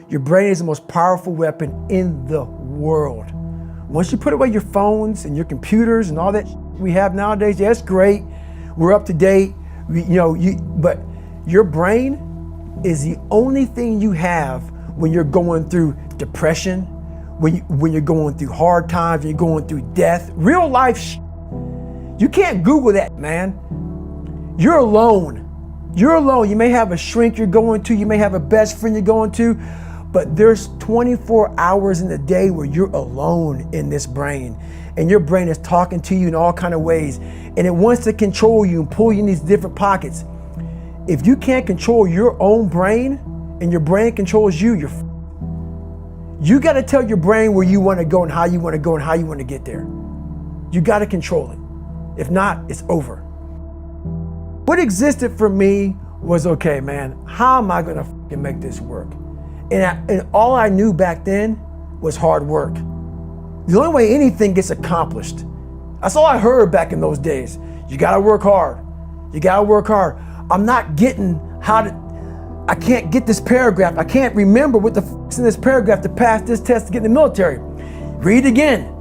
Your brain is the most powerful weapon in the world. Once you put away your phones and your computers and all that we have nowadays, yeah, it's great. We're up to date. But your brain is the only thing you have when you're going through depression, when you're going through hard times, when you're going through death, real life. You can't Google that, man. You're alone. You're alone. You may have a shrink you're going to, you may have a best friend you're going to, but there's 24 hours in the day where you're alone in this brain, and your brain is talking to you in all kinds of ways, and it wants to control you and pull you in these different pockets. If you can't control your own brain and your brain controls you, you got to tell your brain where you want to go and how you want to go and how you want to get there. You got to control it. If not, it's over. What existed for me was, okay, man, how am I going to make this work? And all I knew back then was hard work. The only way anything gets accomplished. That's all I heard back in those days. You got to work hard. You got to work hard. I'm not getting I can't get this paragraph. I can't remember what the f***'s in this paragraph to pass this test to get in the military. Read again.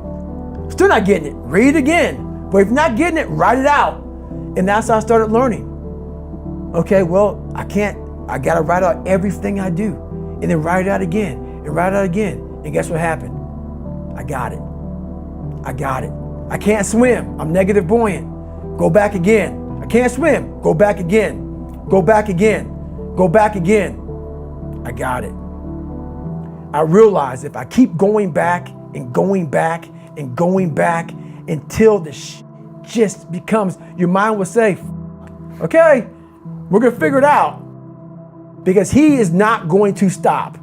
Still not getting it. Read again. But if you're not getting it, write it out. And that's how I started learning. Okay, well, I gotta write out everything I do. And then write it out again, and write it out again. And guess what happened? I got it. I can't swim. I'm negative buoyant. Go back again. I can't swim. Go back again. Go back again. Go back again. I got it. I realized if I keep going back and going back and going back until the just becomes, your mind will say, okay, we're gonna figure it out, because he is not going to stop.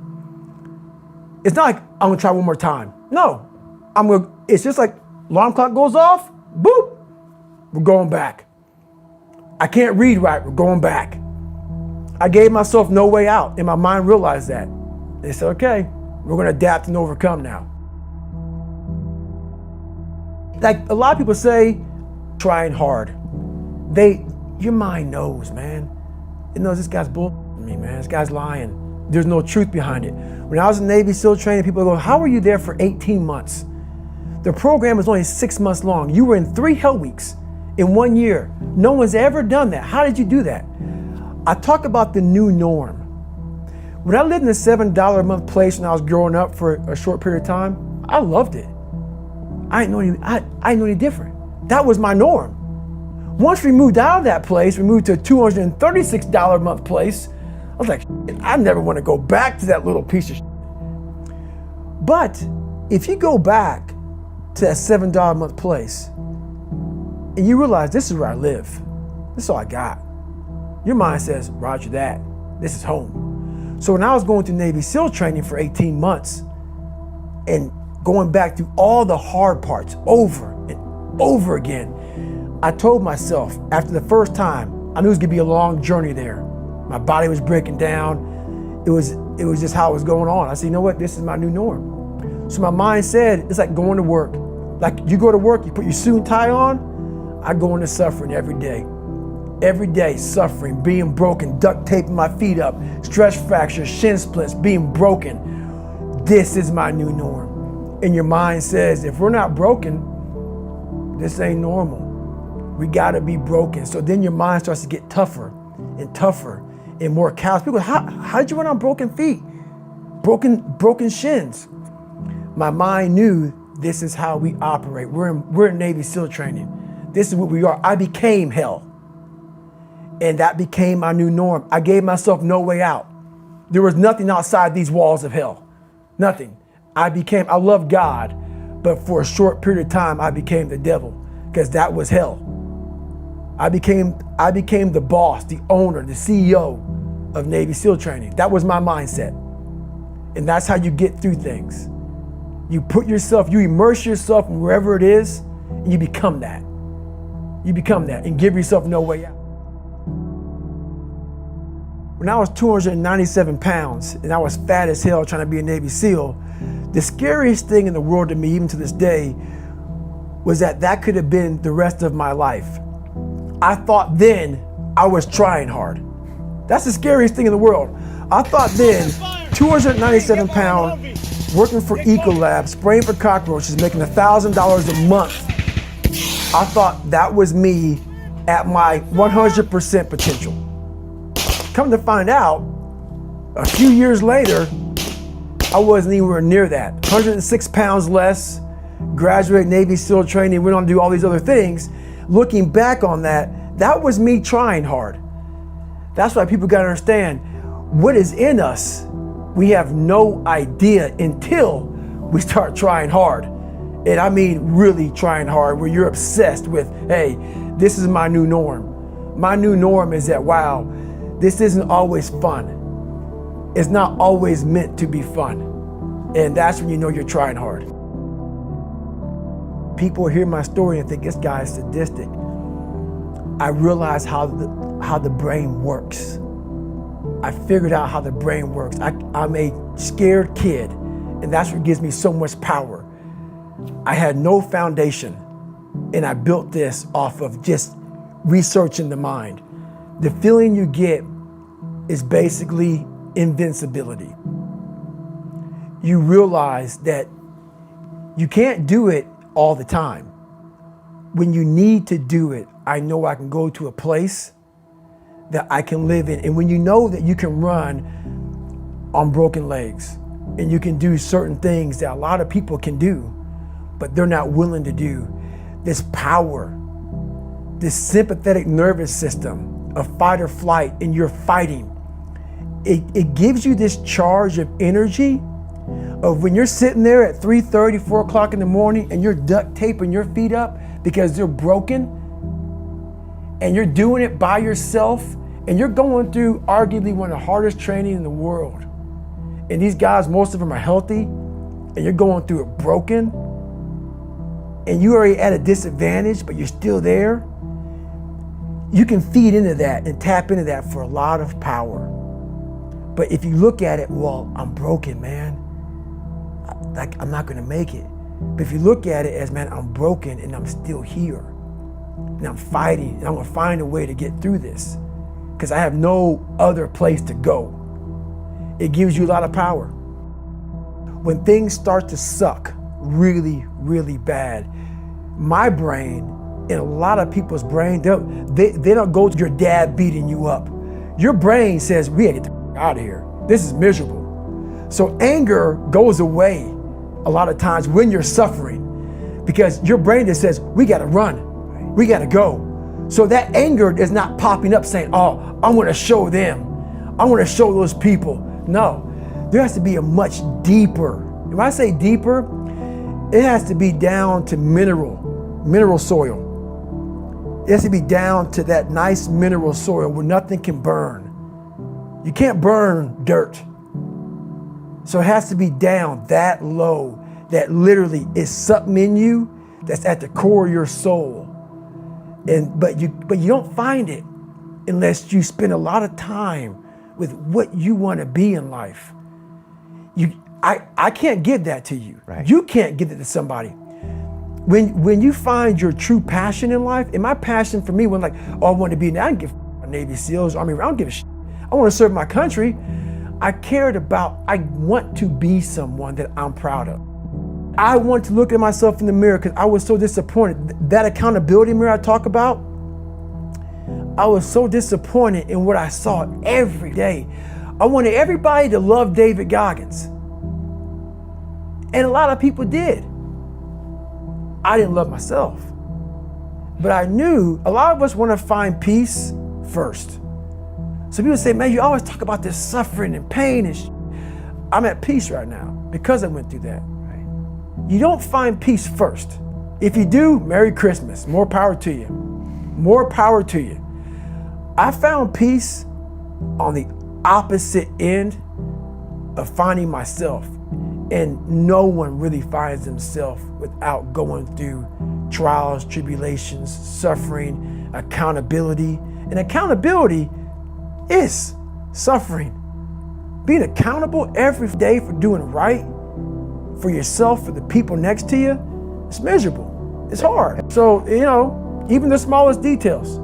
It's not like I'm gonna try one more time. No, it's just like alarm clock goes off, boop, we're going back. I can't read right, we're going back. I gave myself no way out, and my mind realized that. They said, okay, we're gonna adapt and overcome now. Like a lot of people say, trying hard. Your mind knows, man. It knows this guy's bullshitting me, man. This guy's lying. There's no truth behind it. When I was in Navy SEAL training, people go, how were you there for 18 months? The program was only 6 months long. You were in 3 hell weeks in 1 year. No one's ever done that. How did you do that? I talk about the new norm. When I lived in a $7 a month place when I was growing up for a short period of time, I loved it. I didn't know any different. That was my norm. Once we moved out of that place, we moved to a $236 a month place. I was like, I never want to go back to that little piece of shit. But if you go back to that $7 a month place and you realize this is where I live, this is all I got, your mind says, roger that, this is home. So when I was going through Navy SEAL training for 18 months and going back through all the hard parts over and over again, I told myself after the first time, I knew it was gonna be a long journey there. My body was breaking down. It was just how it was going on. I said, you know what, this is my new norm. So my mind said, it's like going to work. Like you go to work, you put your suit and tie on, I go into suffering every day. Every day, suffering, being broken, duct taping my feet up, stress fractures, shin splints, being broken. This is my new norm. And your mind says, if we're not broken, this ain't normal. We gotta be broken. So then your mind starts to get tougher and tougher and more callous. People go, how did you run on broken feet? Broken shins. My mind knew this is how we operate. We're in Navy SEAL training. This is what we are. I became hell. And that became my new norm. I gave myself no way out. There was nothing outside these walls of hell. Nothing. I love God, but for a short period of time, I became the devil, because that was hell. I became the boss, the owner, the CEO of Navy SEAL training. That was my mindset. And that's how you get through things. You immerse yourself in wherever it is, and you become that. You become that and give yourself no way out. When I was 297 pounds and I was fat as hell trying to be a Navy SEAL, the scariest thing in the world to me, even to this day, was that could have been the rest of my life. I thought then I was trying hard. That's the scariest thing in the world. I thought then 297 pound, working for Ecolab, spraying for cockroaches, making $1,000 a month. I thought that was me at my 100% potential. Come to find out, a few years later, I wasn't anywhere near that. 106 pounds less, graduated Navy SEAL training, went on to do all these other things. Looking back on that, that was me trying hard. That's why people gotta understand, what is in us, we have no idea until we start trying hard. And I mean really trying hard, where you're obsessed with, hey, this is my new norm. My new norm is that, wow, this isn't always fun. It's not always meant to be fun. And that's when you know you're trying hard. People hear my story and think this guy is sadistic. I realized how the brain works. I figured out how the brain works. I'm a scared kid, and that's what gives me so much power. I had no foundation, and I built this off of just researching the mind. The feeling you get is basically invincibility. You realize that you can't do it all the time. When you need to do it, I know I can go to a place that I can live in. And when you know that you can run on broken legs and you can do certain things that a lot of people can do, but they're not willing to do, this power, this sympathetic nervous system of fight or flight, and you're fighting, it gives you this charge of energy of when you're sitting there at 3:30, 4 o'clock in the morning and you're duct taping your feet up because they're broken, and you're doing it by yourself, and you're going through arguably one of the hardest training in the world. And these guys, most of them are healthy, and you're going through it broken, and you're already at a disadvantage, but you're still there. You can feed into that and tap into that for a lot of power. But if you look at it, well, I'm broken, man. I'm not gonna make it. But if you look at it as, man, I'm broken and I'm still here. And I'm fighting, and I'm gonna find a way to get through this because I have no other place to go. It gives you a lot of power. When things start to suck really, really bad, my brain and a lot of people's brain, they don't go to your dad beating you up. Your brain says, we gotta get the out of here. This is miserable. So anger goes away a lot of times when you're suffering because your brain just says, we gotta run, we gotta go. So that anger is not popping up saying, oh, I wanna show them, I wanna show those people. No, there has to be a much deeper, when I say deeper, it has to be down to mineral soil. It has to be down to that nice mineral soil where nothing can burn. You can't burn dirt. So it has to be down that low, that literally is something in you that's at the core of your soul. But you don't find it unless you spend a lot of time with what you want to be in life. I can't give that to you. Right. You can't give it to somebody. When you find your true passion in life, and my passion for me was like, oh, I want to be, I don't give a Navy SEALs, Army, I don't give a shit. I want to serve my country. I want to be someone that I'm proud of. I want to look at myself in the mirror because I was so disappointed. That accountability mirror I talk about, I was so disappointed in what I saw every day. I wanted everybody to love David Goggins. And a lot of people did. I didn't love myself. But I knew a lot of us want to find peace first. So people say, man, you always talk about this suffering and pain and I'm at peace right now because I went through that. Right? You don't find peace first. If you do, Merry Christmas. More power to you. More power to you. I found peace on the opposite end of finding myself. And no one really finds themselves without going through trials, tribulations, suffering, accountability. And accountability is suffering. Being accountable every day for doing right for yourself, for the people next to you, it's miserable. It's hard. So, even the smallest details.